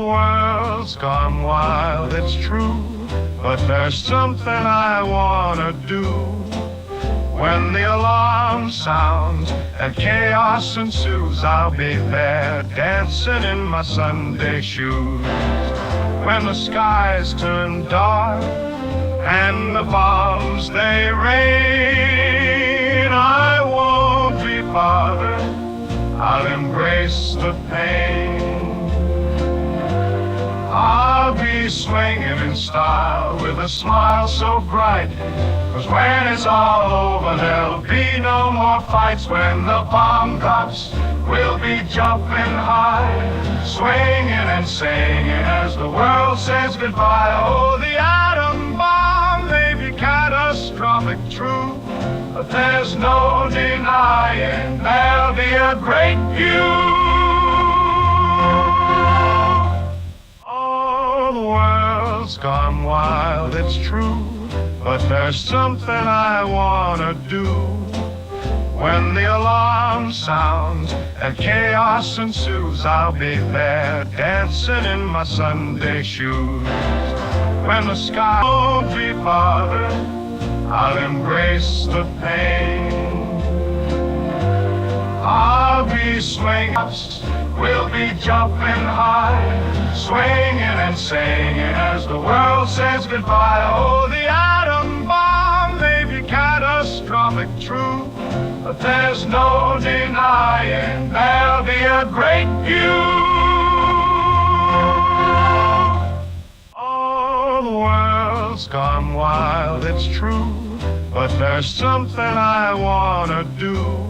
world's gone wild, it's true, but there's something I wanna do. When the alarm sounds and chaos ensues, I'll be there dancing in my Sunday shoes. When the skies turn dark and the bombs they rain, I won't be bothered, I'll embrace the pain. I'll be swinging in style with a smile so bright, 'cause when it's all over there'll be no more fights. When the bomb drops, we'll be jumping high, swinging and singing as the world says goodbye. Oh, the atom bomb may be catastrophic, true, but there's no denying there'll be a great view. Oh, the world's gone wild, it's true, but there's something I wanna do. When the alarm sounds and chaos ensues, I'll be there dancing in my Sunday shoes. When the sky won't be bothered, I'll embrace the pain. I'll be swinging, we'll be jumping high, swinging and singing as the world says goodbye. Oh, the atom bomb may be catastrophic, true, but there's no denying there'll be a great view. Oh, the world's gone wild, it's true, but there's something I wanna do.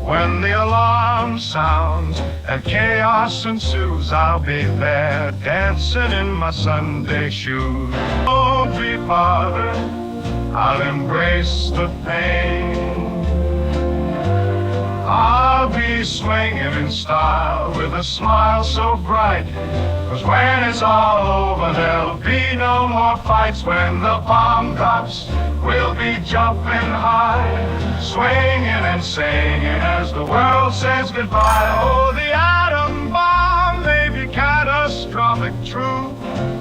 When the alarm sounds and chaos ensues, I'll be there dancing in my Sunday shoes. Won't be bothered, I'll embrace the pain. I'll be swinging in style with a smile so bright, 'cause when it's all over there'll be no more fights. When the bomb drops, we'll be jumping high, swinging and singing as the world says goodbye. Oh, the atom bomb may be catastrophic, true,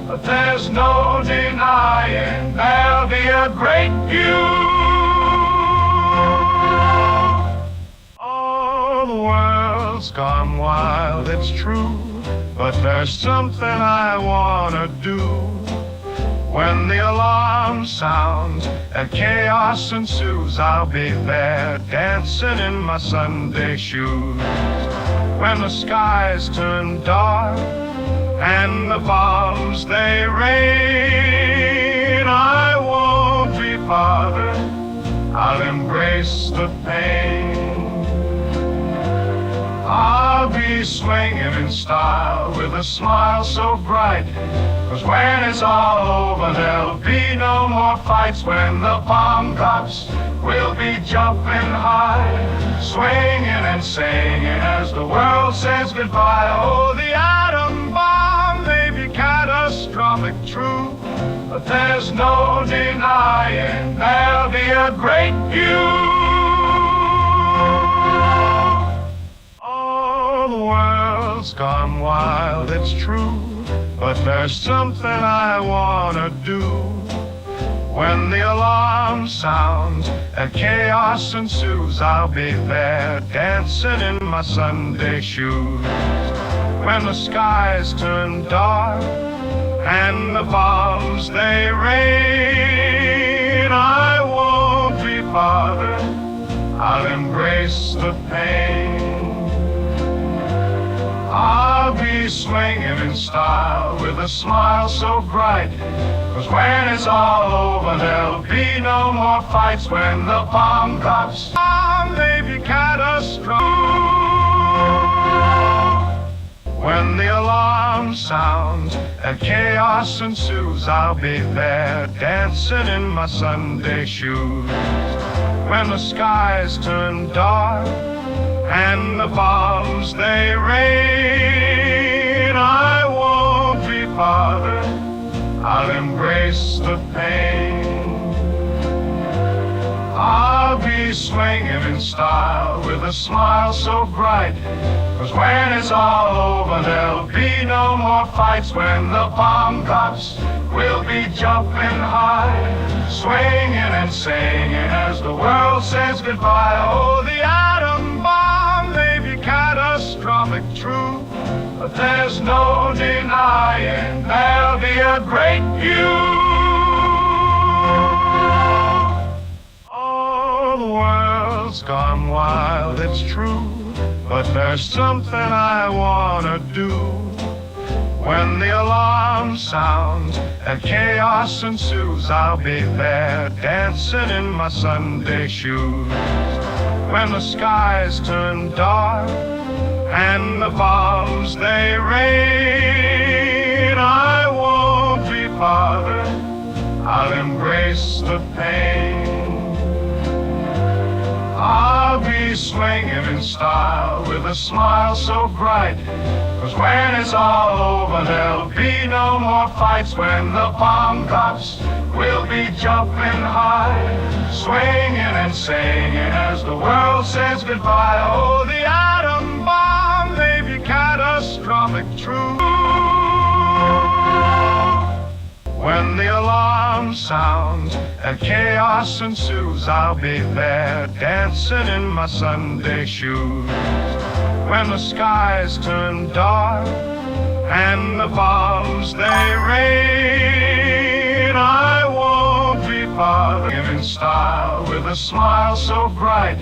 but there's no denying there'll be a great view. Oh, the world's gone wild, it's true, but there's something I wanna do. When the alarm sounds and chaos ensues, I'll be there dancing in my Sunday shoes. When the skies turn dark and the bombs they rain, I won't be bothered, I'll embrace the pain. I'll be swinging in style with a smile so bright, 'cause when it's all over there'll be no more fights. When the bomb drops, we'll be jumping high, swinging and singing as the world says goodbye. Oh, the atom bomb may be catastrophic, true, but there's no denying there'll be a great view. The world's gone wild, it's true, but there's something I wanna do. When the alarm sounds and chaos ensues, I'll be there dancing in my Sunday shoes. When the skies turn dark and the bombs they rain, I won't be bothered, I'll embrace the pain. I'll be swinging in style with a smile so bright, 'cause when it's all over there'll be no more fights. When the bomb drops, may be catastrophic. When the alarm sounds and chaos ensues, I'll be there dancing in my Sunday shoes. When the skies turn dark and the bombs they rain, I won't be bothered, I'll embrace the pain. I'll be swinging in style with a smile so bright. 'Cause when it's all over, there'll be no more fights. When the bomb drops, we'll be jumping high, swinging and singing as the world says goodbye. Oh, the atom bomb may be catastrophic, true, but there's no denying there'll be a great view. Oh, the world's gone wild, it's true, but there's something I wanna do. When the alarm sounds and chaos ensues, I'll be there dancing in my Sunday shoes. When the skies turn dark and the bombs they rain, I won't be bothered, I'll embrace the pain. I'll be swinging in style with a smile so bright. 'Cause when it's all over, there'll be no more fights. When the bomb drops, we'll be jumping high, swinging and singing as the world says goodbye. Oh, the atom bomb may be catastrophic, true. When the alarm sounds and chaos ensues, I'll be there dancing in my Sunday shoes. When the skies turn dark and the bombs they rain, I won't be bothered in style with a smile so bright.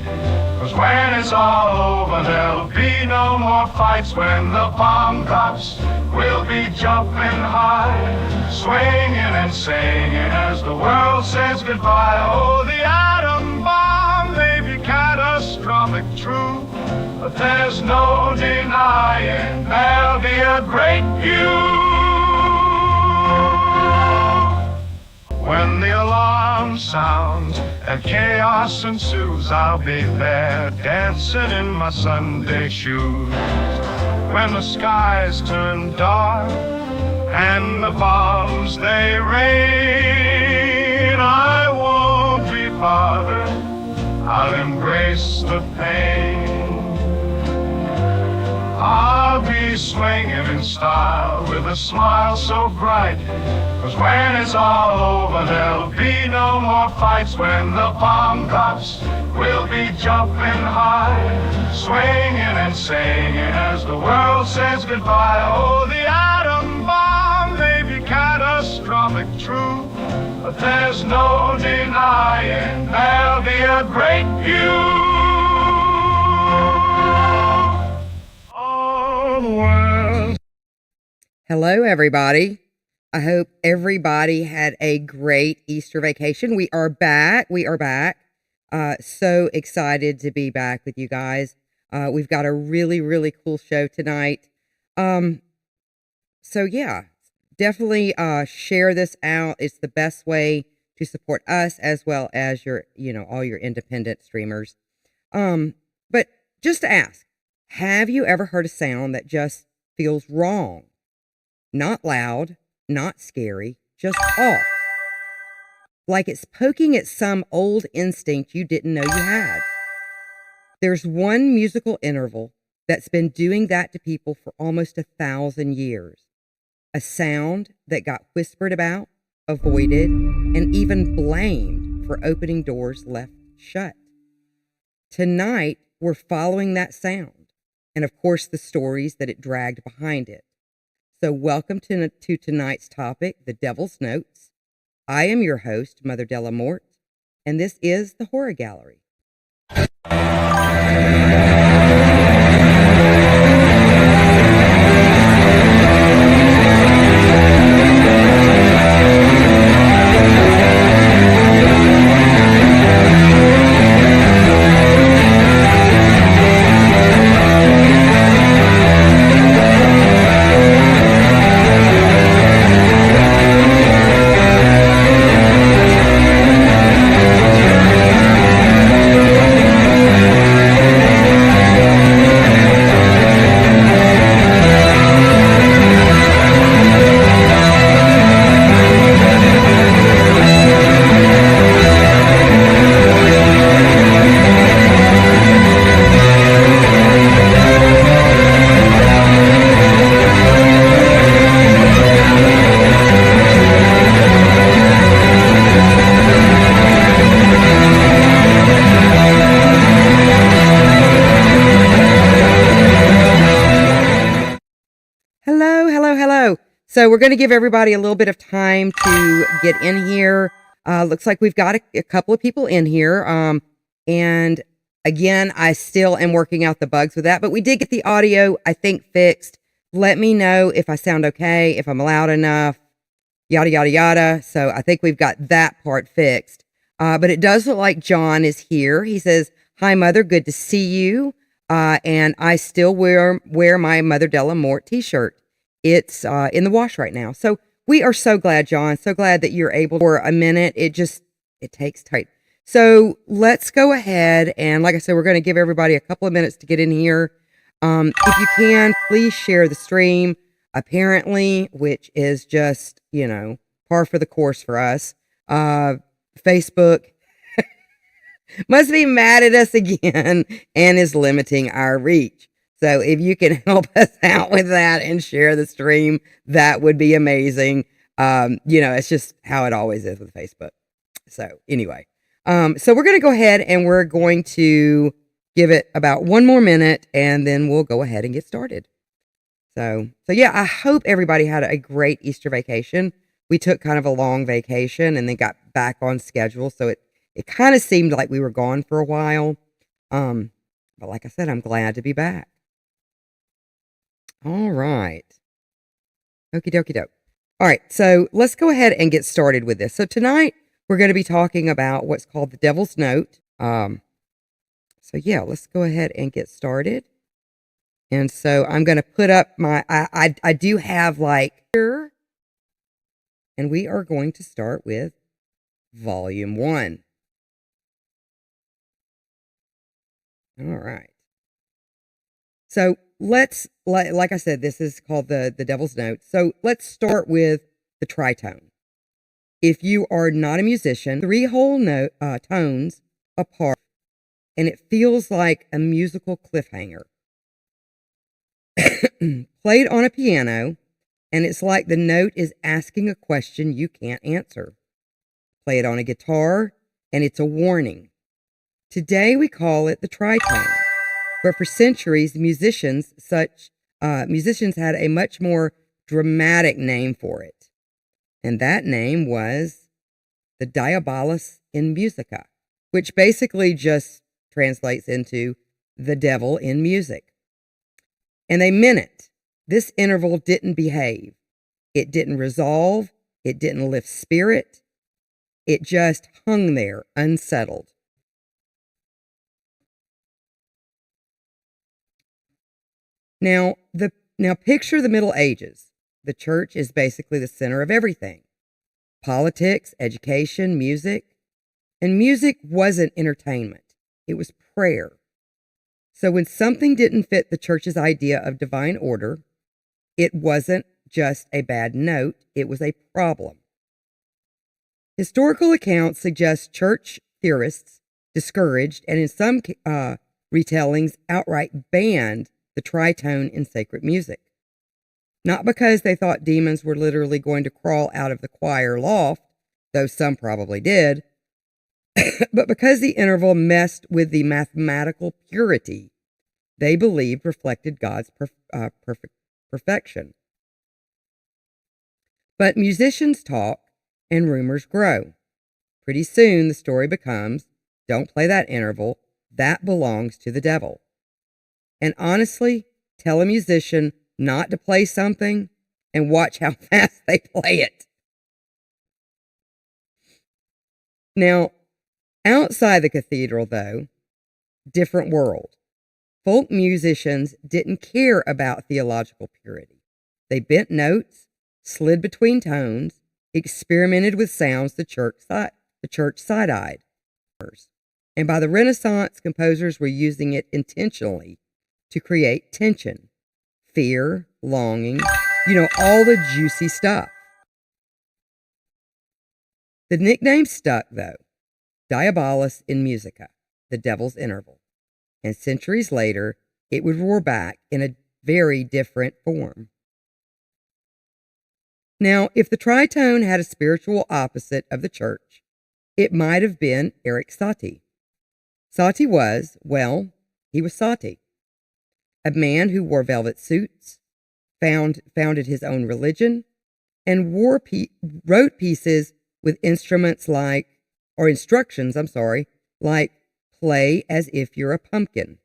'Cause when it's all over, there'll be no more fights. When the bomb drops, we'll be jumping high, swinging and singing as the world says goodbye. Oh, the atom bomb may be catastrophic, true, but there's no denying there'll be a great view. When the alarm sounds and chaos ensues, I'll be there dancing in my Sunday shoes. When the skies turn dark and the bombs they rain, I won't be bothered, I'll embrace the pain. I'll be swinging in style with a smile so bright. 'Cause when it's all over, there'll be no more fights. When the bomb drops, we'll be jumping high, swinging and singing as the world says goodbye. Oh, the atom bomb may be catastrophic, true, but there's no denying there'll be a great view. Hello, everybody. I hope everybody had a great Easter vacation. We are back. So excited to be back with you guys. We've got a really, really cool show tonight. So yeah, definitely share this out. It's the best way to support us as well as your, all your independent streamers. But just to ask, have you ever heard a sound that just feels wrong? Not loud, not scary, just off. Like it's poking at some old instinct you didn't know you had. There's one musical interval that's been doing that to people for almost 1,000 years. A sound that got whispered about, avoided, and even blamed for opening doors left shut. Tonight, we're following that sound, and of course the stories that it dragged behind it. So welcome to tonight's topic, The Devil's Notes. I am your host, Mother Della Mortes, and this is the Horror Gallery. So we're going to give everybody a little bit of time to get in here. Looks like we've got a couple of people in here. And again, I still am working out the bugs with that, but we did get the audio, I think, fixed. Let me know if I sound okay, if I'm loud enough, yada, yada, yada. So I think we've got that part fixed. But it does look like John is here. He says, "Hi, Mother. Good to see you. And I still wear my Mother Della Mort t-shirt. It's in the wash right now." So we are so glad, John. So glad that you're able for a minute. It takes time. So let's go ahead. And like I said, we're going to give everybody a couple of minutes to get in here. If you can, please share the stream. Apparently, which is just, par for the course for us. Facebook must be mad at us again and is limiting our reach. So if you can help us out with that and share the stream, that would be amazing. It's just how it always is with Facebook. So anyway, so we're going to go ahead and we're going to give it about one more minute and then we'll go ahead and get started. So yeah, I hope everybody had a great Easter vacation. We took kind of a long vacation and then got back on schedule. So it kind of seemed like we were gone for a while. But like I said, I'm glad to be back. All right. Okie dokie doke. All right. So let's go ahead and get started with this. So tonight we're going to be talking about what's called the Devil's Note. So yeah, let's go ahead and get started. And so I'm going to put up I do have here, and we are going to start with Volume 1. All right. So let's, like I said, this is called the Devil's Note. So let's start with the tritone. If you are not a musician, 3 whole tones apart, and it feels like a musical cliffhanger. Played on a piano, and it's like the note is asking a question you can't answer. Play it on a guitar, and it's a warning. Today we call it the tritone, but for centuries, musicians had a much more dramatic name for it, and that name was the Diabolus in Musica, which basically just translates into the devil in music. And they meant it. This interval didn't behave. It didn't resolve. It didn't lift spirit. It just hung there, unsettled. Now picture the Middle Ages. The church is basically the center of everything. Politics, education, music. And music wasn't entertainment. It was prayer. So when something didn't fit the church's idea of divine order, it wasn't just a bad note, it was a problem. Historical accounts suggest church theorists discouraged and in some retellings outright banned the tritone in sacred music. Not because they thought demons were literally going to crawl out of the choir loft, though some probably did, but because the interval messed with the mathematical purity they believed reflected God's perfection. But musicians talk and rumors grow. Pretty soon the story becomes, don't play that interval, that belongs to the devil. And honestly, tell a musician not to play something and watch how fast they play it. Now, outside the cathedral, though, different world. Folk musicians didn't care about theological purity. They bent notes, slid between tones, experimented with sounds the church side-eyed. And by the Renaissance, composers were using it intentionally to create tension, fear, longing, all the juicy stuff. The nickname stuck, though. Diabolus in Musica, the devil's interval. And centuries later, it would roar back in a very different form. Now, if the tritone had a spiritual opposite of the church, it might have been Erik Satie. Satie was, he was Satie, a man who wore velvet suits, founded his own religion, and wrote pieces with instruments like, or instructions, I'm sorry, like play as if you're a pumpkin.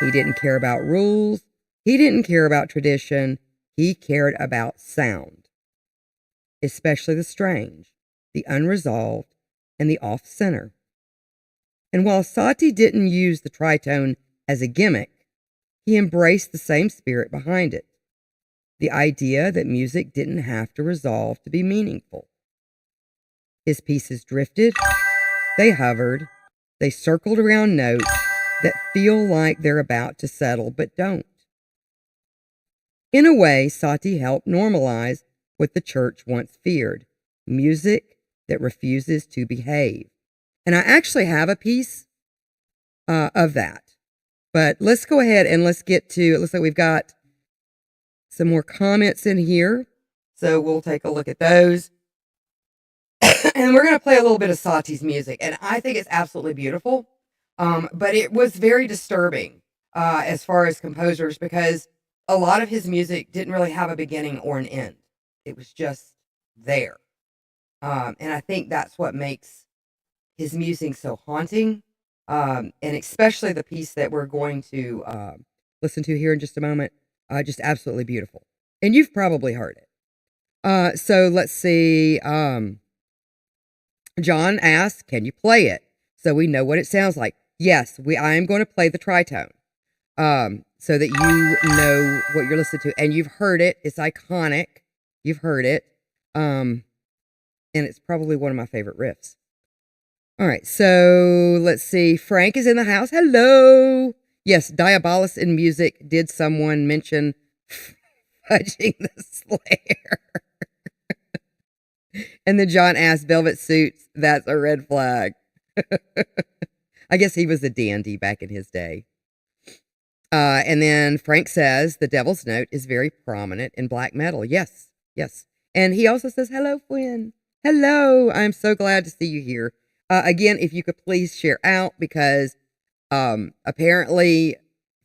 He didn't care about rules. He didn't care about tradition. He cared about sound, especially the strange, the unresolved, and the off center. And while Satie didn't use the tritone as a gimmick, he embraced the same spirit behind it. The idea that music didn't have to resolve to be meaningful. His pieces drifted, they hovered, they circled around notes that feel like they're about to settle but don't. In a way, Satie helped normalize what the church once feared, music that refuses to behave. And I actually have a piece of that. But let's go ahead and let's get to, it looks like we've got some more comments in here. So we'll take a look at those. And we're going to play a little bit of Satie's music. And I think it's absolutely beautiful. But it was very disturbing as far as composers, because a lot of his music didn't really have a beginning or an end. It was just there. And I think that's what makes his music so haunting. And especially the piece that we're going to listen to here in just a moment. Just absolutely beautiful. And you've probably heard it. So let's see. John asks, can you play it? So we know what it sounds like. Yes, I am going to play the tritone. So that you know what you're listening to. And you've heard it. It's iconic. You've heard it. And it's probably one of my favorite riffs. All right, so let's see. Frank is in the house. Hello. Yes, Diabolus in music. Did someone mention fudging the Slayer? And then John asked, velvet suits, that's a red flag. I guess he was a dandy back in his day. And then Frank says the devil's note is very prominent in black metal. Yes, yes. And he also says, hello, Quinn. Hello. I'm so glad to see you here. Again, if you could please share out, because apparently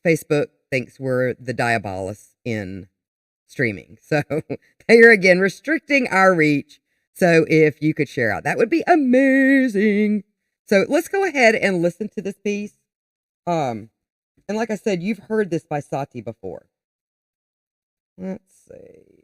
Facebook thinks we're the Diabolus in streaming. So they are, again, restricting our reach. So if you could share out, that would be amazing. So let's go ahead and listen to this piece. And like I said, you've heard this by Satie before. Let's see.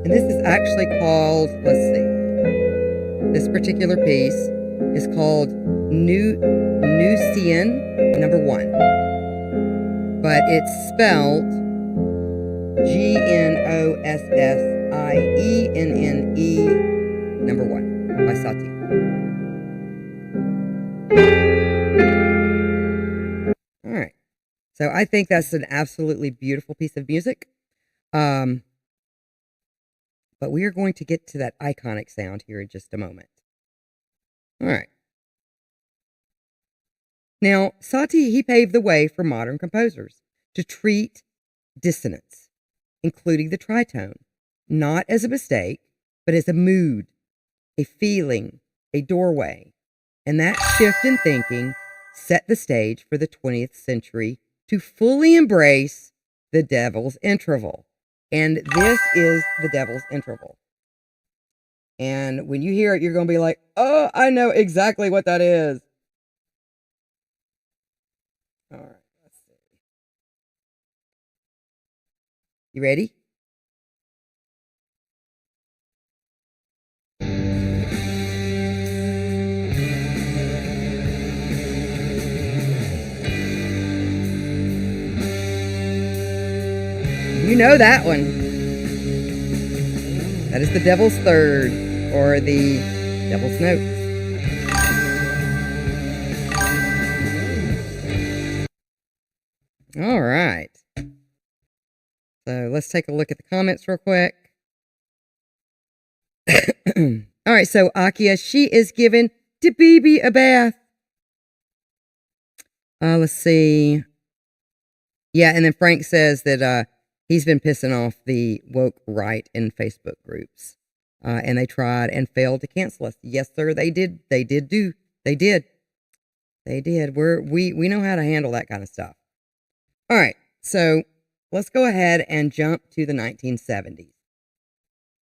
And this is actually called, let's see, this particular piece is called Nucian number 1. But it's spelled Gnossienne number 1 by Satie. All right. So I think that's an absolutely beautiful piece of music. But we are going to get to that iconic sound here in just a moment. All right. Now, Satie, he paved the way for modern composers to treat dissonance, including the tritone, not as a mistake, but as a mood, a feeling, a doorway. And that shift in thinking set the stage for the 20th century to fully embrace the devil's interval. And this is the devil's interval. And when you hear it, you're going to be like, oh, I know exactly what that is. All right, let's see. You ready? You know that one. That is the devil's third, or the devil's note. All right. So let's take a look at the comments real quick. All right, so Akia, she is giving DeBeebe a bath. Let's see. Yeah, and then Frank says that he's been pissing off the woke right in Facebook groups. And they tried and failed to cancel us. Yes, sir, they did. They did. They did. We know how to handle that kind of stuff. All right, so let's go ahead and jump to the 1970s.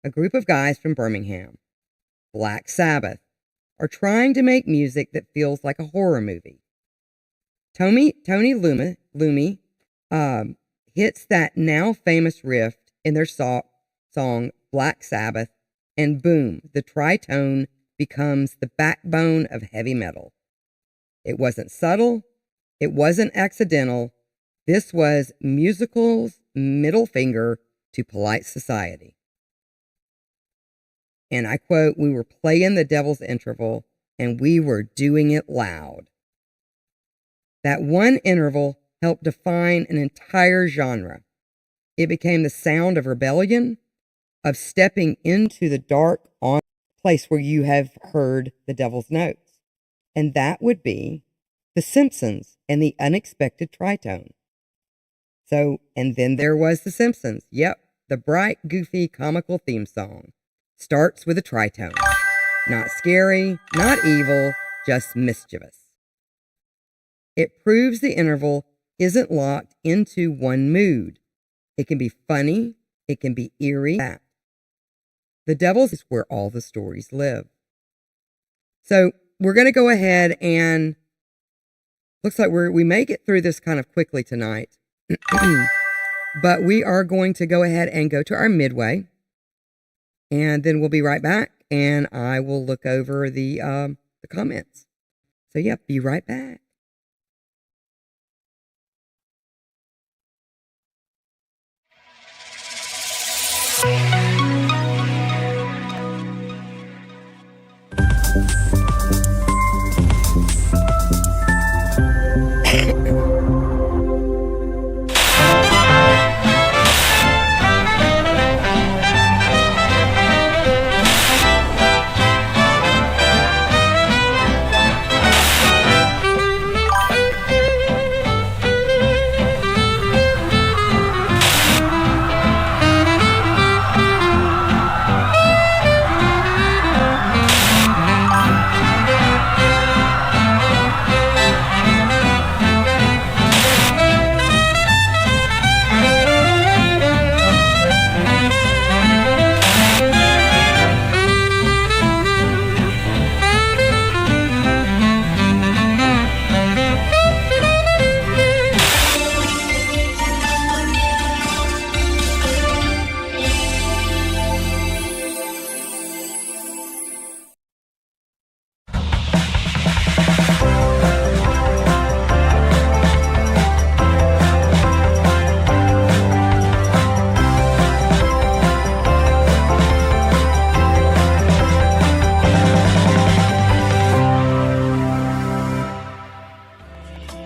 A group of guys from Birmingham, Black Sabbath, are trying to make music that feels like a horror movie. Tony Lumi hits that now famous riff in their song Black Sabbath, and boom, the tritone becomes the backbone of heavy metal. It wasn't subtle. It wasn't accidental. This was musical's middle finger to polite society. And I quote, "We were playing the devil's interval, and we were doing it loud." That one interval helped define an entire genre. It became the sound of rebellion, of stepping into the dark on place where you have heard the devil's notes. And that would be The Simpsons and the unexpected tritone. So, and then there was The Simpsons. Yep, the bright, goofy, comical theme song starts with a tritone. Not scary, not evil, just mischievous. It proves the interval isn't locked into one mood. It can be funny, it can be eerie. The devil's is where all the stories live. So we're going to go ahead and looks like we may get through this kind of quickly tonight. But we are going to go ahead and go to our midway. And then we'll be right back, and I will look over the comments. So, yeah, be right back.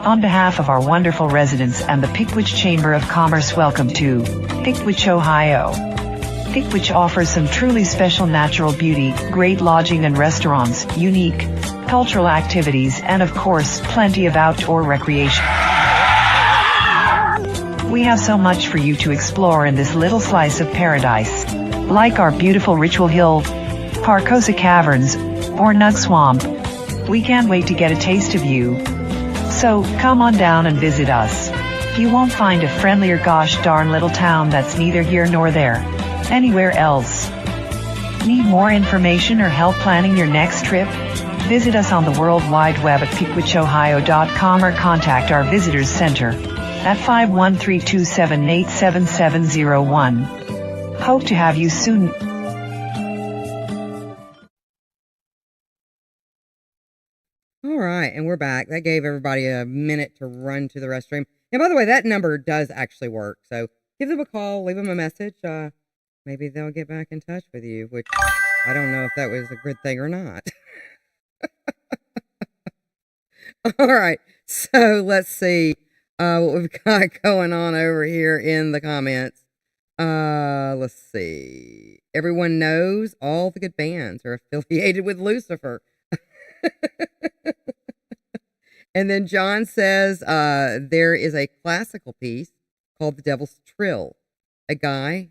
On behalf of our wonderful residents and the Pickwich Chamber of Commerce, welcome to Pickwich, Ohio. Pickwich offers some truly special natural beauty, great lodging and restaurants, unique cultural activities, and of course, plenty of outdoor recreation. We have so much for you to explore in this little slice of paradise. Like our beautiful Ritual Hill, Parcosa Caverns, or Nug Swamp. We can't wait to get a taste of you. So, come on down and visit us. You won't find a friendlier gosh darn little town that's neither here nor there. Anywhere else. Need more information or help planning your next trip? Visit us on the World Wide Web at peakwichohio.com or contact our Visitors Center at 513-278-7701. Hope to have you soon. All right, and we're back. That gave everybody a minute to run to the restroom. And by the way, that number does actually work. So give them a call, leave them a message. Maybe they'll get back in touch with you, which I don't know if that was a good thing or not. All right, so let's see what we've got going on over here in the comments. Let's see. Everyone knows all the good bands are affiliated with Lucifer. And then John says there is a classical piece called The Devil's Trill. A guy,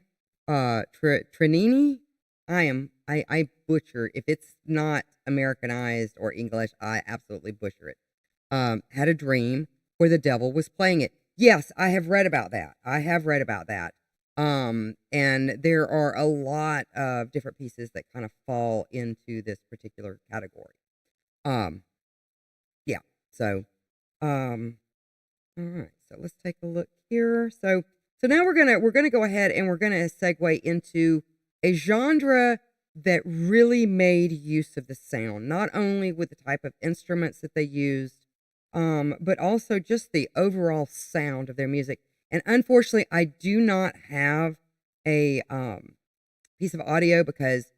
Trinini, I butcher. If it's not Americanized or English, I absolutely butcher it. Had a dream where the devil was playing it. Yes, I have read about that. And there are a lot of different pieces that kind of fall into this particular category. Yeah. So, all right. So let's take a look here. So now we're gonna go ahead and we're gonna segue into a genre that really made use of the sound, not only with the type of instruments that they used, but also just the overall sound of their music. And unfortunately, I do not have a piece of audio because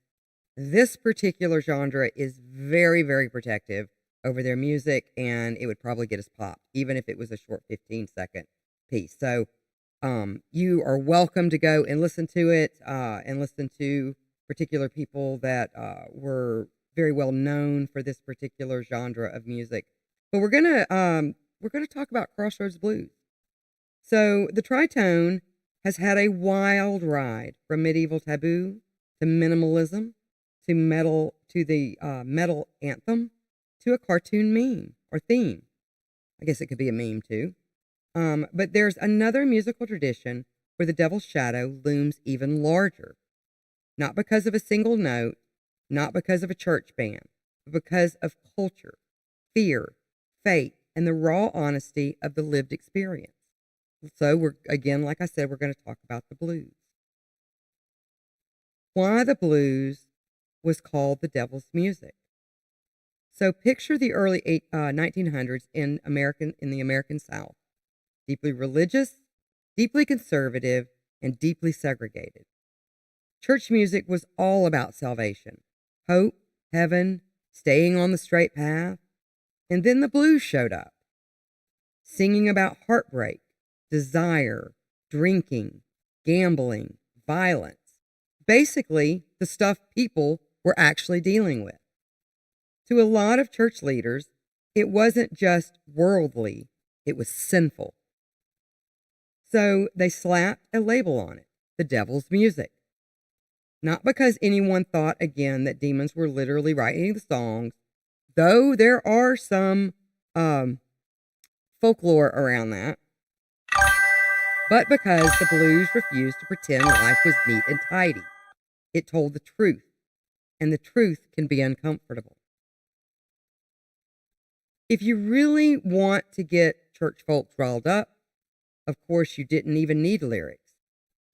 this particular genre is very, very protective over their music, and it would probably get us popped, even if it was a short 15-second piece. So you are welcome to go and listen to it and listen to particular people that were very well known for this particular genre of music. But we're gonna talk about Crossroads Blues. So the tritone has had a wild ride from medieval taboo to minimalism to metal to the metal anthem to a cartoon meme or theme. I guess it could be a meme too. But there's another musical tradition where the devil's shadow looms even larger. Not because of a single note, not because of a church band, but because of culture, fear, faith, and the raw honesty of the lived experience. So we're, again, like I said, we're going to talk about the blues. Why the blues was called the devil's music. So picture the early 1900s in the American South. Deeply religious, deeply conservative, and deeply segregated. Church music was all about salvation, hope, heaven, staying on the straight path. And then the blues showed up, singing about heartbreak, desire, drinking, gambling, violence. Basically, the stuff people were actually dealing with. To a lot of church leaders, it wasn't just worldly, it was sinful. So they slapped a label on it, the devil's music. Not because anyone thought again that demons were literally writing the songs, though there are some folklore around that, but because the blues refused to pretend life was neat and tidy. It told the truth, and the truth can be uncomfortable. If you really want to get church folks riled up, of course you didn't even need lyrics.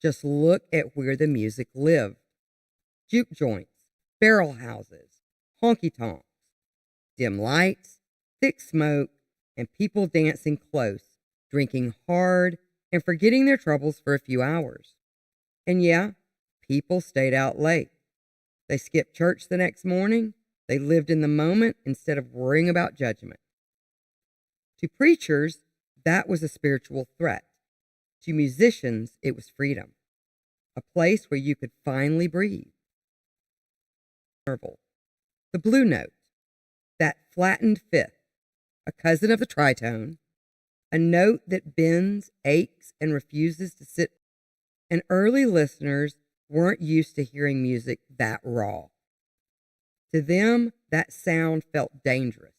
Just look at where the music lived. Juke joints, barrel houses, honky-tonks, dim lights, thick smoke, and people dancing close, drinking hard, and forgetting their troubles for a few hours. And yeah, people stayed out late. They skipped church the next morning. They lived in the moment instead of worrying about judgment. To preachers, that was a spiritual threat. To musicians, it was freedom, a place where you could finally breathe. The blue note, that flattened fifth, a cousin of the tritone, a note that bends, aches, and refuses to sit. And early listeners weren't used to hearing music that raw. To them, that sound felt dangerous,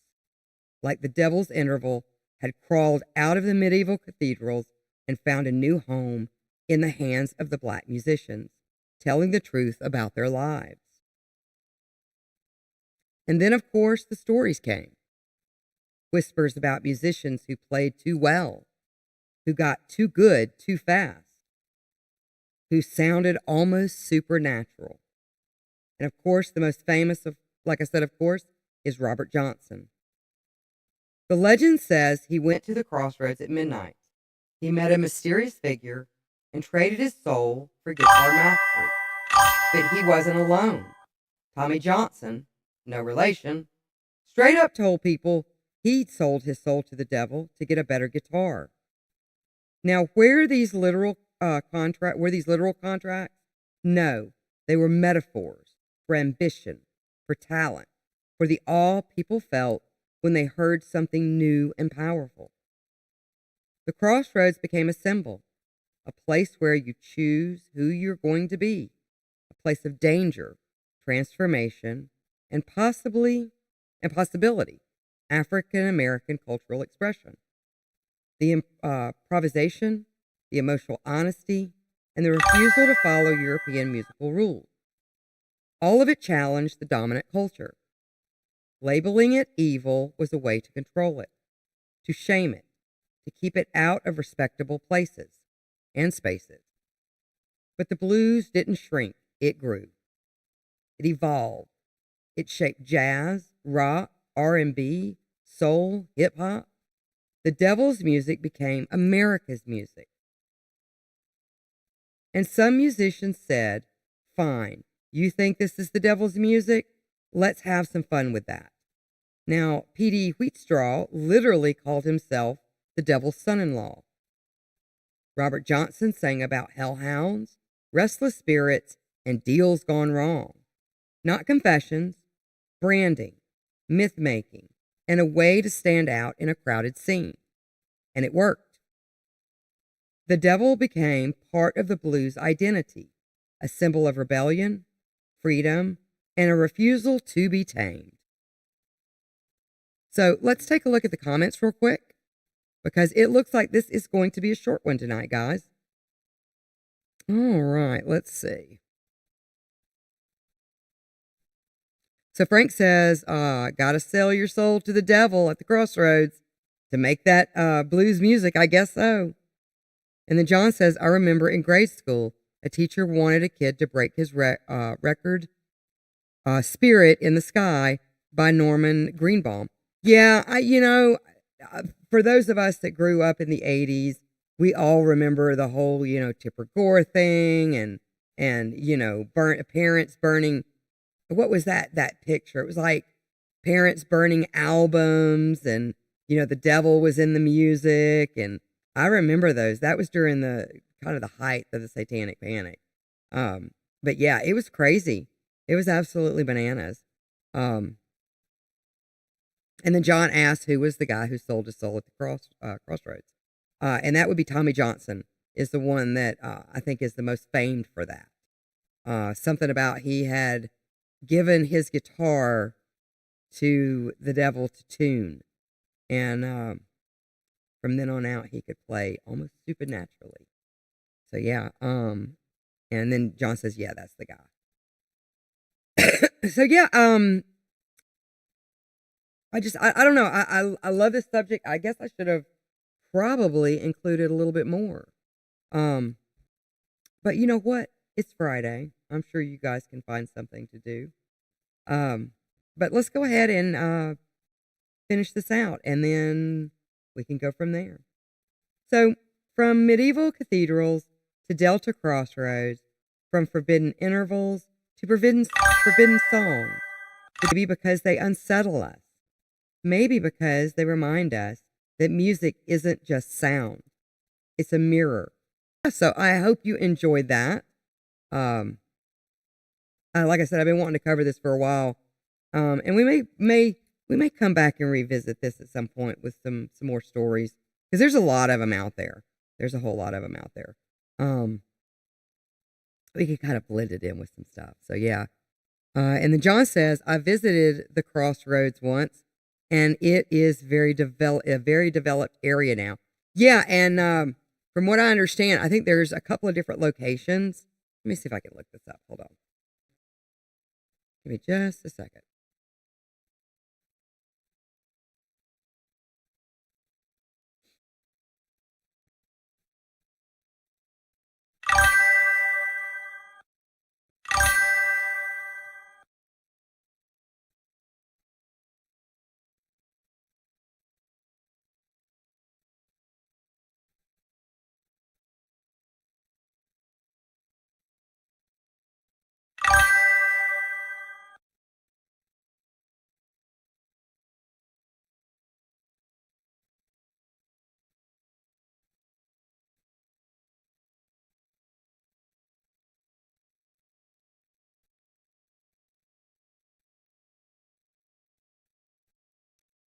like the devil's interval had crawled out of the medieval cathedrals and found a new home in the hands of the black musicians, telling the truth about their lives. And then, of course, the stories came. Whispers about musicians who played too well, who got too good too fast, who sounded almost supernatural. And of course, the most famous of, like I said, of course, is Robert Johnson. The legend says he went to the crossroads at midnight. He met a mysterious figure and traded his soul for guitar mastery. But he wasn't alone. Tommy Johnson, no relation, straight up told people he'd sold his soul to the devil to get a better guitar. Now, were these literal contracts? No, they were metaphors for ambition, for talent, for the awe people felt when they heard something new and powerful. The crossroads became a symbol, a place where you choose who you're going to be, a place of danger, transformation, and possibility, African American cultural expression. The improvisation, the emotional honesty, and the refusal to follow European musical rules. All of it challenged the dominant culture. Labeling it evil was a way to control it, to shame it, to keep it out of respectable places and spaces. But the blues didn't shrink, it grew. It evolved. It shaped jazz, rock, R&B, soul, hip hop. The devil's music became America's music. And some musicians said, fine, you think this is the devil's music? Let's have some fun with that. Now, P.D. Wheatstraw literally called himself the devil's son-in-law. Robert Johnson sang about hellhounds, restless spirits, and deals gone wrong. Not confessions, branding, myth-making, and a way to stand out in a crowded scene. And it worked. The devil became part of the blues identity, a symbol of rebellion, freedom, and a refusal to be tamed. So let's take a look at the comments real quick, because it looks like this is going to be a short one tonight, guys. All right, let's see. So Frank says, gotta sell your soul to the devil at the crossroads to make that blues music. I guess so. And then John says, I remember in grade school, a teacher wanted a kid to break his record, Spirit in the Sky by Norman Greenbaum. Yeah, for those of us that grew up in the 80s, we all remember the whole, Tipper Gore thing and parents burning. What was that picture? It was like parents burning albums and, the devil was in the music. And I remember those. That was during the kind of the height of the Satanic Panic. But yeah, it was crazy. It was absolutely bananas. And then John asked who was the guy who sold his soul at the crossroads. And that would be Tommy Johnson is the one that I think is the most famed for that. Something about he had given his guitar to the devil to tune. And from then on out, he could play almost supernaturally. So, yeah. And then John says, yeah, that's the guy. So, yeah. I don't know. I love this subject. I guess I should have probably included a little bit more. But you know what? It's Friday. I'm sure you guys can find something to do. But let's go ahead and finish this out, and then we can go from there. So, from medieval cathedrals to Delta crossroads, from forbidden intervals to forbidden songs, maybe because they unsettle us, maybe because they remind us that music isn't just sound, it's a mirror. So I hope you enjoyed that. Like I said, I've been wanting to cover this for a while, and we may come back and revisit this at some point with some more stories, because there's a lot of them out there. There's a whole lot of them out there. We could kind of blend it in with some stuff. So yeah. And then John says, I visited the crossroads once, and it is a very developed area now. Yeah, and from what I understand, I think there's a couple of different locations. Let me see if I can look this up. Hold on. Give me just a second.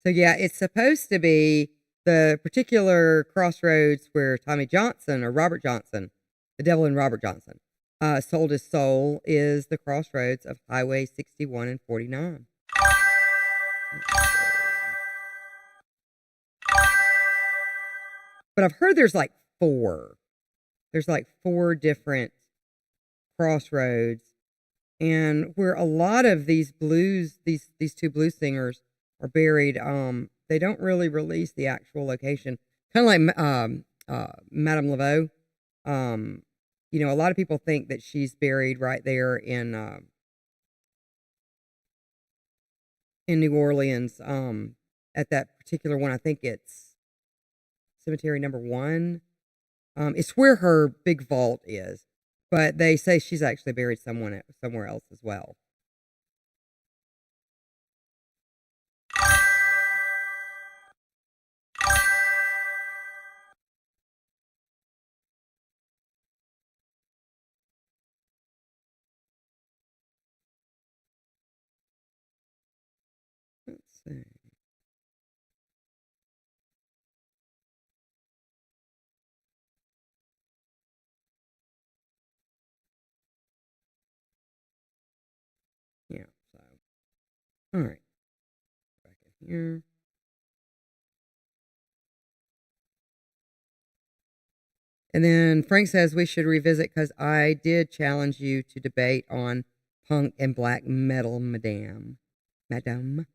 So yeah, it's supposed to be the particular crossroads where Tommy Johnson or Robert Johnson, the devil in Robert Johnson, sold his soul is the crossroads of Highway 61 and 49. But I've heard there's like four. There's like four different crossroads, and where a lot of these blues, these two blues singers are buried. They don't really release the actual location. Kind of like Madame Laveau. You know, a lot of people think that she's buried right there in New Orleans. At that particular one, I think it's Cemetery Number 1. It's where her big vault is, but they say she's actually buried somewhere else as well. Let's see. Yeah, so. All right. Back in here. And then Frank says we should revisit because I did challenge you to debate on punk and black metal, madame. Madame.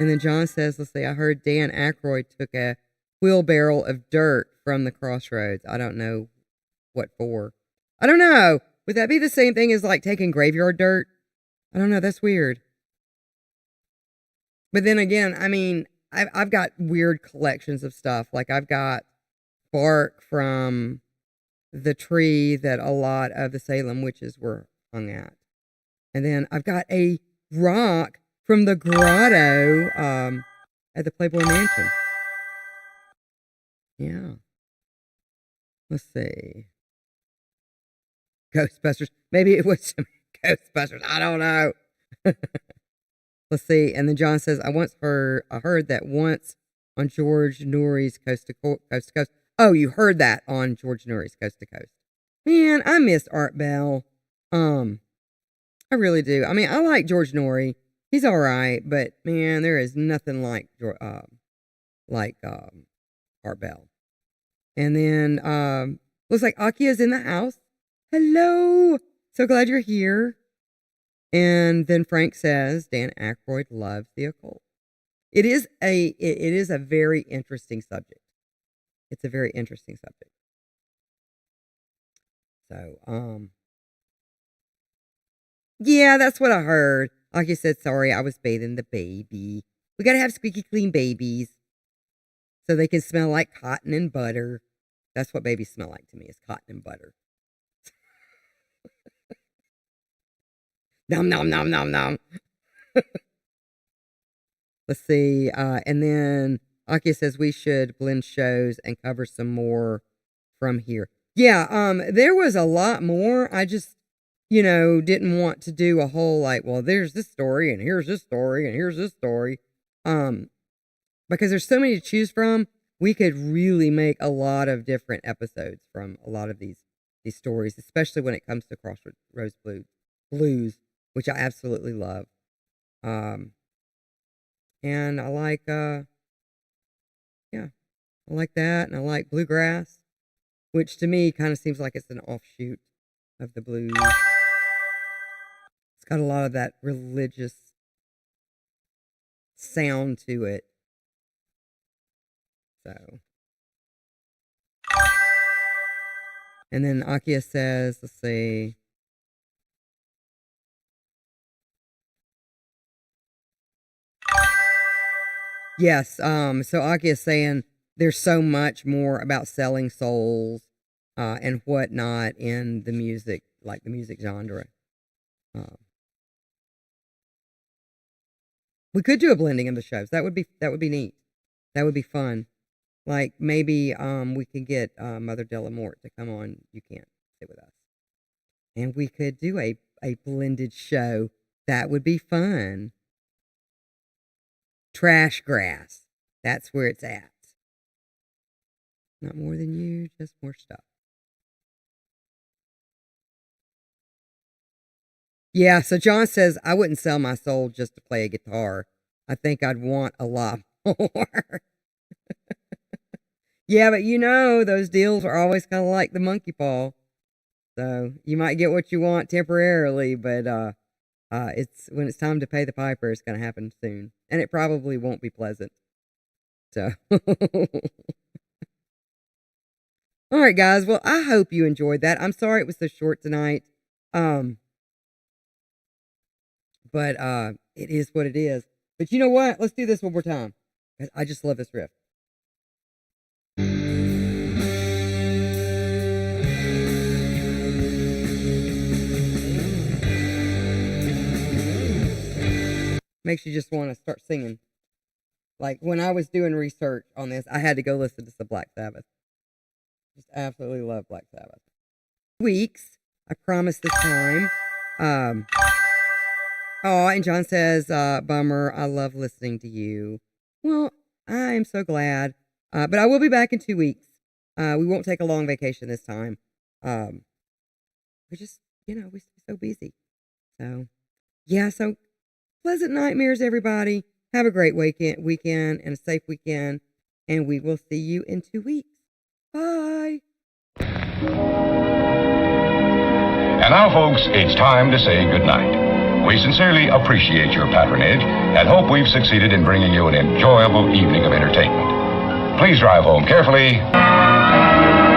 And then John says, let's see, I heard Dan Aykroyd took a wheelbarrow of dirt from the crossroads. I don't know what for. I don't know. Would that be the same thing as like taking graveyard dirt? I don't know. That's weird. But then again, I mean, I've got weird collections of stuff. Like I've got bark from the tree that a lot of the Salem witches were hung at. And then I've got a rock from the grotto at the Playboy Mansion. Yeah. Let's see. Ghostbusters. Maybe it was some Ghostbusters. I don't know. Let's see. And then John says, I heard that once on George Noory's Coast to Coast. Oh, you heard that on George Noory's Coast to Coast. Man, I missed Art Bell. I really do. I mean, I like George Noory. He's all right, but man, there is nothing like Art Bell. And then looks like Akia's in the house. Hello. So glad you're here. And then Frank says Dan Aykroyd loves the occult. It is a very interesting subject. It's a very interesting subject. So, yeah, that's what I heard. Aki said, sorry, I was bathing the baby. We gotta have squeaky clean babies so they can smell like cotton and butter. That's what babies smell like to me, is cotton and butter. Nom, nom, nom, nom, nom. Let's see. And then Aki says we should blend shows and cover some more from here. Yeah, there was a lot more. I just, didn't want to do a whole like, well, there's this story and here's this story and here's this story. Because there's so many to choose from, we could really make a lot of different episodes from a lot of these stories, especially when it comes to Crossroads Blues, which I absolutely love. And I like, I like that. And I like bluegrass, which to me kind of seems like it's an offshoot of the blues. It's got a lot of that religious sound to it. So. And then Akia says, let's see. Yes, so Akia is saying there's so much more about selling souls and whatnot in the music, like the music genre. We could do a blending of the shows. That would be neat. That would be fun. Like maybe we could get Mother Delamort to come on. You can't sit with us, and we could do a blended show. That would be fun. Trash grass. That's where it's at. Not more than you, just more stuff. Yeah, so John says, I wouldn't sell my soul just to play a guitar. I think I'd want a lot more. Yeah, but those deals are always kind of like the monkey paw. So you might get what you want temporarily, but it's when it's time to pay the piper, it's going to happen soon. And it probably won't be pleasant. So, all right, guys. Well, I hope you enjoyed that. I'm sorry it was so short tonight. But it is what it is. But you know what? Let's do this one more time. I just love this riff. Makes you just want to start singing. Like when I was doing research on this, I had to go listen to some Black Sabbath. Just absolutely love Black Sabbath. Weeks, I promise this time. Oh, and John says, bummer, I love listening to you. Well, I am so glad. But I will be back in 2 weeks. We won't take a long vacation this time. We just, we're so busy. So, yeah, so pleasant nightmares, everybody. Have a great weekend and a safe weekend. And we will see you in 2 weeks. Bye. And now, folks, it's time to say goodnight. We sincerely appreciate your patronage and hope we've succeeded in bringing you an enjoyable evening of entertainment. Please drive home carefully.